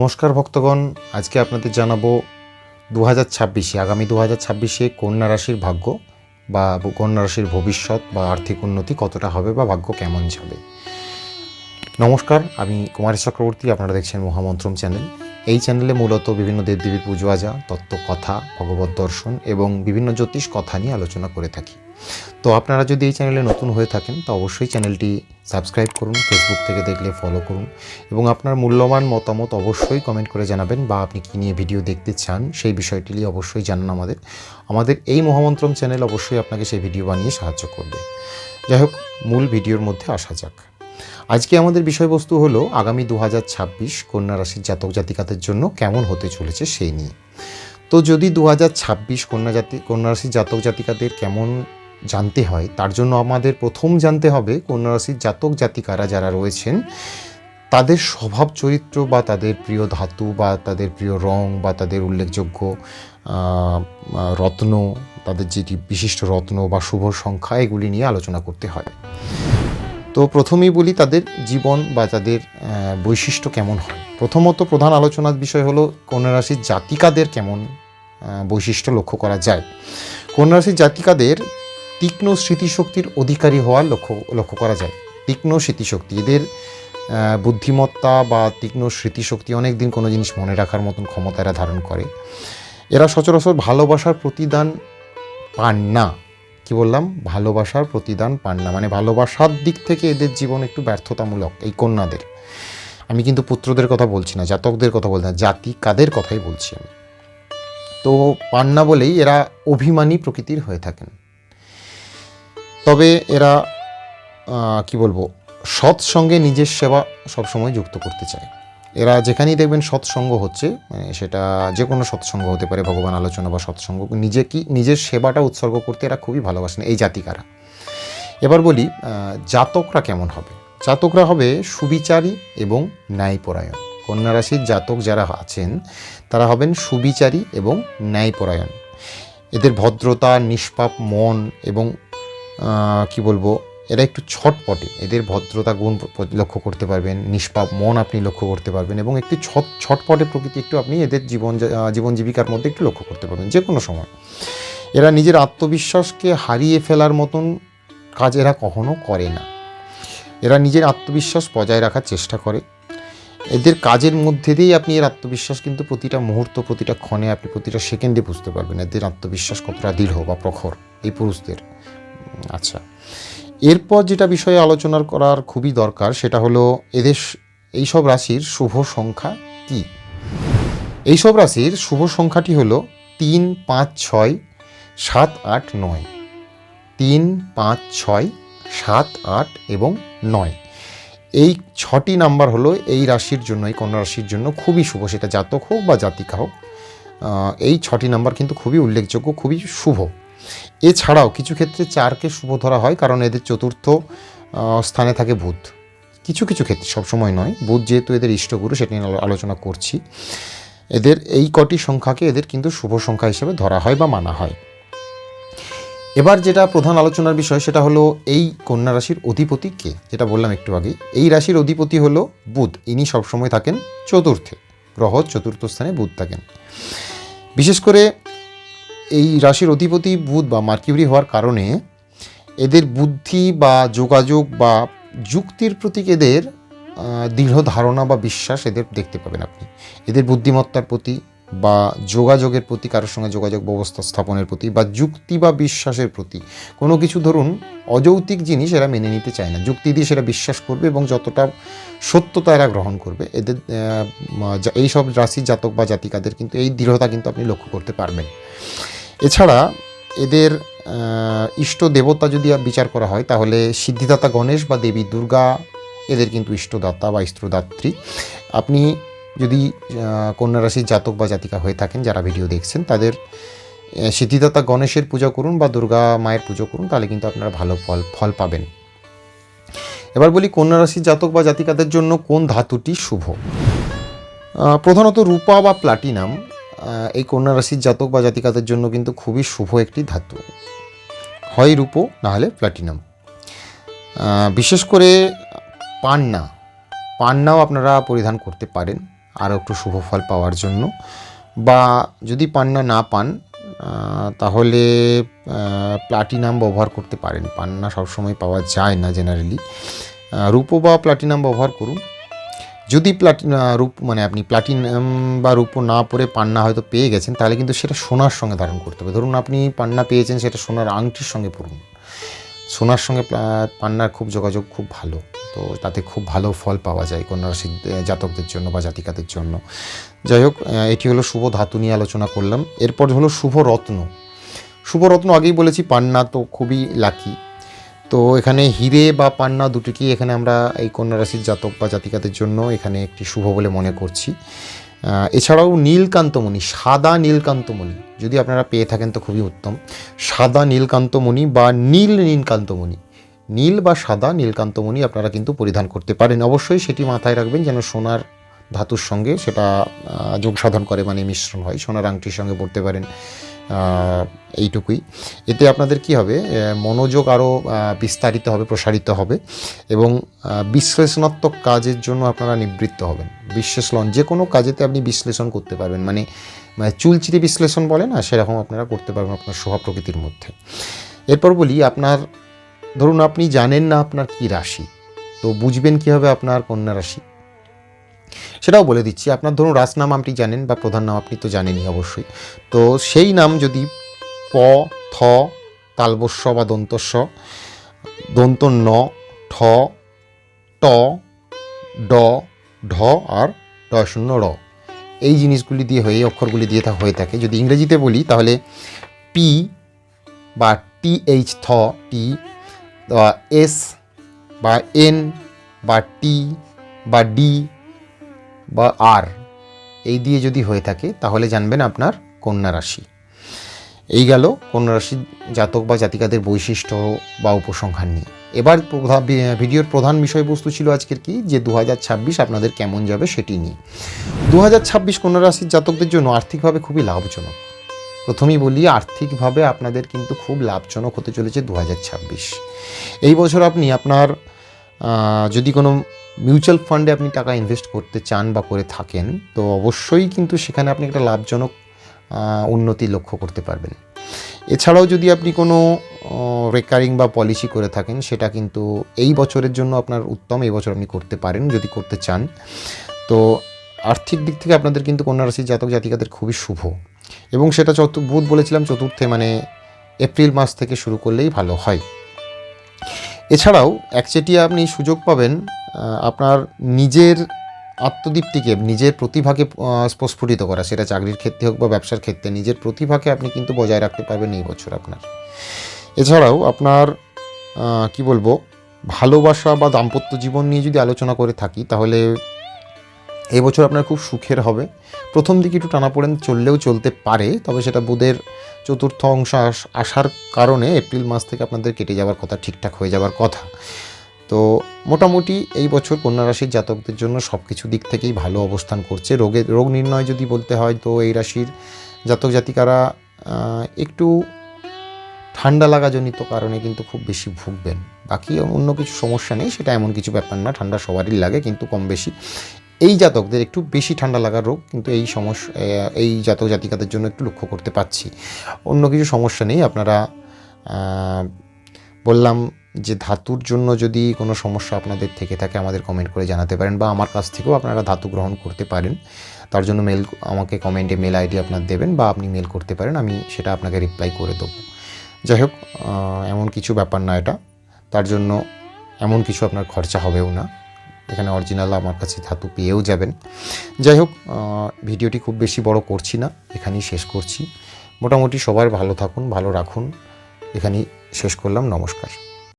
নমস্কার ভক্তগণ, আজকে আপনাদের জানাবো 2026 আগামী 2026 কন্যা রাশির ভাগ্য বা কন্যা রাশির ভবিষ্যৎ বা আর্থিক উন্নতি কতটা হবে বা ভাগ্য কেমন যাবে। নমস্কার, আমি কুমার চক্রবর্তী। আপনারা দেখছেন মহামন্ত্রম চ্যানেল। এই চ্যানেলে মূলত বিভিন্ন দেবদেবীর পুজো আজা, তত্ত্ব কথা, ভগবত দর্শন এবং বিভিন্ন জ্যোতিষ কথা নিয়ে আলোচনা করে থাকি। তো আপনারা যদি এই চ্যানেলে নতুন হয়ে থাকেন তো অবশ্যই চ্যানেলটি সাবস্ক্রাইব করুন, ফেসবুক থেকে দেখলে ফলো করুন এবং আপনার মূল্যবান মতামত অবশ্যই কমেন্ট করে জানাবেন, বা আপনি কী নিয়ে ভিডিও দেখতে চান সেই বিষয়টি নিয়ে অবশ্যই জানান আমাদের এই মহামন্ত্রম চ্যানেল অবশ্যই আপনাকে সেই ভিডিও বানিয়ে সাহায্য করবে। যাই হোক, মূল ভিডিওর মধ্যে আসা যাক। আজকে আমাদের বিষয়বস্তু হলো আগামী 2026 কন্যা রাশির জাতক জাতিকাদের জন্য কেমন হতে চলেছে সেই নিয়ে। তো যদি 2026 কন্যা রাশির জাতক জাতিকাদের কেমন জানতে হয়, তার জন্য আমাদের প্রথম জানতে হবে কন্যা রাশির জাতক জাতিকারা যারা রয়েছেন তাদের স্বভাব চরিত্র বা তাদের প্রিয় ধাতু বা তাদের প্রিয় রং বা তাদের উল্লেখযোগ্য রত্ন, তাদের যেটি বিশিষ্ট রত্ন বা শুভ সংখ্যা, এগুলি নিয়ে আলোচনা করতে হয়। তো প্রথমেই বলি তাদের জীবন বা তাদের বৈশিষ্ট্য কেমন হয়। প্রথমত প্রধান আলোচনার বিষয় হলো কন্যা রাশির জাতিকাদের কেমন বৈশিষ্ট্য লক্ষ্য করা যায়। কন্যা রাশির জাতিকাদের তীক্ষ্ণ স্মৃতিশক্তির অধিকারী হওয়ার লক্ষ্য করা যায়। তীক্ষ্ণ স্মৃতিশক্তি, এদের বুদ্ধিমত্তা বা তীক্ষ্ণ স্মৃতিশক্তি, অনেক দিন কোনো জিনিস মনে রাখার মতন ক্ষমতা এরা ধারণ করে। এরা সচরাচর ভালোবাসার প্রতিদান পান না। কি বললাম? ভালোবাসার প্রতিদান পান না, মানে ভালোবাসার দিক থেকে এদের জীবন একটু ব্যর্থতামূলক এই কন্যাদের। আমি কিন্তু পুত্রদের কথা বলছি না, জাতকদের কথা বলছি না, জাতিকাদের কথাই বলছি আমি। তো পান না বলেই এরা অভিমানী প্রকৃতির হয়ে থাকেন। তবে এরা কি বলবো, সৎসঙ্গে নিজের সেবা সবসময় যুক্ত করতে চায়। এরা যেখানেই দেখবেন সৎসঙ্গ হচ্ছে, মানে সেটা যে কোনো সৎসঙ্গ হতে পারে, ভগবান আলোচনা বা সৎসঙ্গ, নিজের সেবাটা উৎসর্গ করতে এরা খুবই ভালোবাসেন এই জাতিকারা। এবার বলি জাতকরা কেমন হবে। জাতকরা হবে সুবিচারী এবং ন্যায়পরায়ণ। কন্যা রাশির জাতক যারা আছেন তারা হবেন সুবিচারী এবং ন্যায়পরায়ণ। এদের ভদ্রতা, নিষ্পাপ মন এবং কি বলবো, এরা একটু ছটপটে। এদের ভদ্রতা গুণ লক্ষ্য করতে পারবেন, নিষ্পাপ মন আপনি লক্ষ্য করতে পারবেন এবং একটু ছটপটে প্রকৃতি একটু আপনি এদের জীবন জীবিকার মধ্যে একটু লক্ষ্য করতে পারবেন যে কোনো সময়। এরা নিজের আত্মবিশ্বাসকে হারিয়ে ফেলার মতন কাজ এরা কখনো করে না। এরা নিজের আত্মবিশ্বাস বজায় রাখার চেষ্টা করে। এদের কাজের মধ্যে দিয়েই আপনি এর আত্মবিশ্বাস কিন্তু প্রতিটা মুহূর্ত, প্রতিটা ক্ষণে, আপনি প্রতিটা সেকেন্ডে বুঝতে পারবেন এদের আত্মবিশ্বাস কতটা দৃঢ় বা প্রখর এই পুরুষদের। আচ্ছা, এরপর যেটা বিষয়ে আলোচনা করার খুবই দরকার সেটা হলো এদের এইসব রাশির শুভ সংখ্যা কি। এইসব রাশির শুভ সংখ্যাটি হলো 3, 5, 6, 7, 8, 9। 3, 5, 6, 7, 8 এবং 9, এই 6টি নাম্বার হলো এই রাশির জন্য, এই কন্যা রাশির জন্য খুবই শুভ। সেটা জাতক হোক বা জাতিকা হোক, এই 6টি নাম্বার কিন্তু খুবই উল্লেখযোগ্য, খুবই শুভ। এছাড়াও কিছু ক্ষেত্রে 4কে শুভ ধরা হয়, কারণ এদের চতুর্থ স্থানে থাকে বুধ। কিছু কিছু ক্ষেত্রে, সবসময় নয়। বুধ যেহেতু এদের ইষ্টগুরু, সেটা নিয়ে আলোচনা করছি। এদের এই কটি সংখ্যাকে এদের কিন্তু শুভ সংখ্যা হিসেবে ধরা হয় বা মানা হয়। এবার যেটা প্রধান আলোচনার বিষয় সেটা হলো এই কন্যা রাশির অধিপতি কে। যেটা বললাম একটু আগে, এই রাশির অধিপতি হলো বুধ। ইনি সবসময় থাকেন চতুর্থে, গ্রহ চতুর্থ স্থানে বুধ থাকেন। বিশেষ করে এই রাশির অধিপতি বুধ বা মার্কিউরি হওয়ার কারণে এদের বুদ্ধি বা যোগাযোগ বা যুক্তির প্রতি এদের দৃঢ় ধারণা বা বিশ্বাস এদের দেখতে পাবেন আপনি। এদের বুদ্ধিমত্তার প্রতি বা যোগাযোগের প্রতি, কারোর সঙ্গে যোগাযোগ ব্যবস্থা স্থাপনের প্রতি বা যুক্তি বা বিশ্বাসের প্রতি, কোনো কিছু ধরুন অযৌক্তিক জিনিস এরা মেনে নিতে চায় না, যুক্তি দিয়ে সেটা বিশ্বাস করবে এবং যতটা সত্যতা এরা গ্রহণ করবে। এদের এইসব রাশির জাতক বা জাতিকাদের কিন্তু এই দৃঢ়তা কিন্তু আপনি লক্ষ্য করতে পারবেন। এছাড়া এদের ইষ্ট দেবতা যদি বিচার করা হয় তাহলে সিদ্ধিদাতা গণেশ বা দেবী দুর্গা এদের কিন্তু ইষ্টদাতা বা ইষ্টদাত্রী। আপনি যদি কন্যা রাশির জাতক বা জাতিকা হয়ে থাকেন, যারা ভিডিও দেখছেন, তাদের সিদ্ধিদাতা গণেশের পূজা করুন বা দুর্গা মায়ের পুজো করুন, তাহলে কিন্তু আপনারা ভালো ফল পাবেন। এবার বলি কন্যা রাশির জাতক বা জাতিকাদের জন্য কোন ধাতুটি শুভ। প্রধানত রূপা বা প্লাটিনাম এই কন্যা রাশির জাতক বা জাতিকাদের জন্য কিন্তু খুবই শুভ একটি ধাতু, হয় রূপো না হলে প্লাটিনাম। বিশেষ করে পান্নাও আপনারা পরিধান করতে পারেন। আরও একটু শুভ ফল পাওয়ার জন্য। বা যদি পান্না না পান তাহলে প্লাটিনাম ব্যবহার করতে পারেন। পান্না সবসময় পাওয়া যায় না জেনারেলি, রূপো বা প্লাটিনাম ব্যবহার করুন। যদি আপনি প্লাটিনাম বা রূপো না পরে পান্না হয়তো পেয়ে গেছেন, তাহলে কিন্তু সেটা সোনার সঙ্গে ধারণ করতে হবে। ধরুন আপনি পান্না পেয়েছেন, সেটা সোনার আংটির সঙ্গে পরুন। সোনার সঙ্গে পান্নার খুব যোগাযোগ খুব ভালো, তো তাতে খুব ভালো ফল পাওয়া যায় কন্যা রাশির জাতকদের জন্য বা জাতিকাদের জন্য। যাই হোক, এটি হলো শুভ ধাতু নিয়ে আলোচনা করলাম। এরপর হলো শুভ রত্ন। শুভ রত্ন আগেই বলেছি, পান্না তো খুবই লাকি। তো এখানে হিরে বা পান্না দুটিকেই এখানে আমরা এই কন্যা রাশির জাতক বা জাতিকাদের জন্য এখানে একটি শুভ বলে মনে করছি। এছাড়াও নীলকান্তমণি, সাদা নীলকান্তমণি যদি আপনারা পেয়ে থাকেন তো খুবই উত্তম। সাদা নীলকান্তমণি বা নীলকান্তমণি, নীল বা সাদা নীলকান্তমণি আপনারা কিন্তু পরিধান করতে পারেন। অবশ্যই সেটি মাথায় রাখবেন যেন সোনার ধাতুর সঙ্গে সেটা যোগ সাধন করে, মানে মিশ্রণ হয়। সোনার আংটির সঙ্গে পড়তে পারেন, এইটুকুই। এতে আপনাদের কি হবে, মনোযোগ আরও বিস্তারিত হবে, প্রসারিত হবে এবং বিশ্লেষণাত্মক কাজের জন্য আপনারা নিবৃত্ত হবেন। বিশ্লেষণ যে কোনো কাজেতে আপনি বিশ্লেষণ করতে পারবেন, মানে চুলচিরে বিশ্লেষণ বলে না, সেরকম আপনারা করতে পারবেন আপনার স্বভাব প্রকৃতির মধ্যে। এরপর বলি, আপনার ধরুন আপনি জানেন না আপনার কি রাশি, তো বুঝবেন কীভাবে আপনার কন্যা রাশি, সেটাও বলে দিচ্ছি। আপনার ধরুন রাস নাম আপনি জানেন বা প্রধান নাম আপনি তো জানেনই অবশ্যই। তো সেই নাম যদি প, থ, তালবস্য বা দন্তস্ব, দন্ত ন, ঠ, ট, ড, ঢ আর ড শূন্য র, এই জিনিসগুলি দিয়ে এই অক্ষরগুলি দিয়ে হয়ে থাকে। যদি ইংরেজিতে বলি তাহলে পি বা TH থ, টি বা এস বা এন বা টি বা ডি বা আর, এই দিয়ে যদি হয়ে থাকে তাহলে জানবেন আপনার কন্যা রাশি। এই গেল কন্যা রাশির জাতক বা জাতিকাদের বৈশিষ্ট্য বা উপসংহার নিয়ে। এবার ভিডিওর প্রধান বিষয়বস্তু ছিল আজকের কি, যে 2026 আপনাদের কেমন যাবে সেটি নিয়ে। 2026 কন্যা রাশির জাতকদের জন্য আর্থিকভাবে খুবই লাভজনক। প্রথমেই বলি, আর্থিকভাবে আপনাদের কিন্তু খুব লাভজনক হতে চলেছে 2026। এই বছর আপনি আপনার যদি কোনো মিউচুয়াল ফান্ডে আপনি টাকা ইনভেস্ট করতে চান বা করে থাকেন, তো অবশ্যই কিন্তু সেখানে আপনি একটা লাভজনক উন্নতি লক্ষ্য করতে পারবেন। এছাড়াও যদি আপনি কোনো রেকারিং বা পলিসি করে থাকেন, সেটা কিন্তু এই বছরের জন্য আপনার উত্তম, এই বছর আপনি করতে পারেন যদি করতে চান। তো আর্থিক দিক থেকে আপনাদের কিন্তু কন্যা রাশির জাতক জাতিকাদের খুবই শুভ, এবং সেটা বুধ বলেছিলাম চতুর্থে, মানে এপ্রিল মাস থেকে শুরু করলেই ভালো হয়। এছাড়াও একচেটিয়া আপনি সুযোগ পাবেন আপনার নিজের আত্মদীপ্তিকে, নিজের প্রতিভাকে প্রস্ফুটিত করা, সেটা চাকরির ক্ষেত্রে হোক বা ব্যবসার ক্ষেত্রে, নিজের প্রতিভাকে আপনি কিন্তু বজায় রাখতে পারবেন এই বছর আপনার। এছাড়াও আপনার কি বলবো, ভালোবাসা বা দাম্পত্য জীবন নিয়ে যদি আলোচনা করে থাকি, তাহলে এই বছর আপনার খুব সুখের হবে। প্রথম দিকে একটু টানাপোড়েন চলতে পারে, তবে সেটা বুধের চতুর্থ অংশ আসার কারণে এপ্রিল মাস থেকে আপনাদের কেটে যাওয়ার কথা, ঠিকঠাক হয়ে যাওয়ার কথা। তো মোটামুটি এই বছর কন্যা রাশির জাতকদের জন্য সব কিছু দিক থেকেই ভালো অবস্থান করছে। রোগ নির্ণয় যদি বলতে হয়, তো এই রাশির জাতক জাতিকারা একটু ঠান্ডা লাগাজনিত কারণে কিন্তু খুব বেশি ভুগবেন। বাকি অন্য কিছু সমস্যা নেই, সেটা এমন কিছু ব্যাপার না। ঠান্ডা সবারই লাগে, কিন্তু কম বেশি এই জাতকদের একটু বেশি ঠান্ডা লাগার রোগ কিন্তু এই জাতক জাতিকাদের জন্য একটু লক্ষ্য করতে পাচ্ছি। অন্য কিছু সমস্যা নেই। আপনারা বললাম যে ধাতুর জন্য যদি কোনো সমস্যা আপনাদের থেকে থাকে আমাদের কমেন্ট করে জানাতে পারেন, বা আমার কাছ থেকেও আপনারা ধাতু গ্রহণ করতে পারেন। তার জন্য আমাকে কমেন্টে মেল আইডি আপনার দেবেন, বা আপনি মেল করতে পারেন, আমি সেটা আপনাকে রিপ্লাই করে দেবো। যাই হোক, এমন কিছু ব্যাপার না এটা, তার জন্য এমন কিছু আপনার খরচা হবেও না। এখানে অরিজিনাল আমার কাছে ধাতু পেয়েও যাবেন। যাই হোক, ভিডিওটি খুব বেশি বড় করছি না, এখানেই শেষ করছি। মোটামুটি সবাই ভালো থাকুন, ভালো রাখুন, এখানেই শেষ করলাম। নমস্কার।